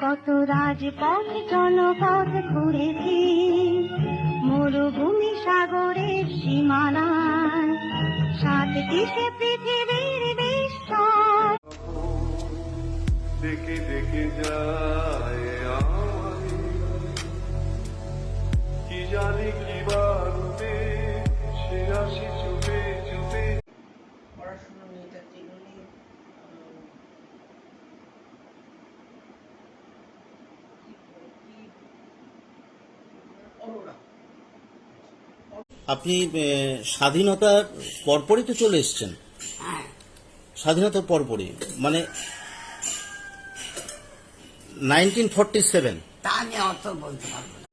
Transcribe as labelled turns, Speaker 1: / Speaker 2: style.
Speaker 1: কত রাজপথ জনপথ ঘুরেছি, মরুভূমি সাগরের সীমানায়, সাত দিশে পৃথিবীর বিস্ময়।
Speaker 2: দেখে দেখে যায় কি জানি কি বারুদে সে আসি চুপে চুপে।
Speaker 3: পড়াশোনা মেয়েটাকে উনি অরোরা।
Speaker 4: আপনি স্বাধীনতার পরপরই তো চলে এসছেন। স্বাধীনতার পরপরই মানে 1947।
Speaker 3: তা আমি অত বলতে পারবো না।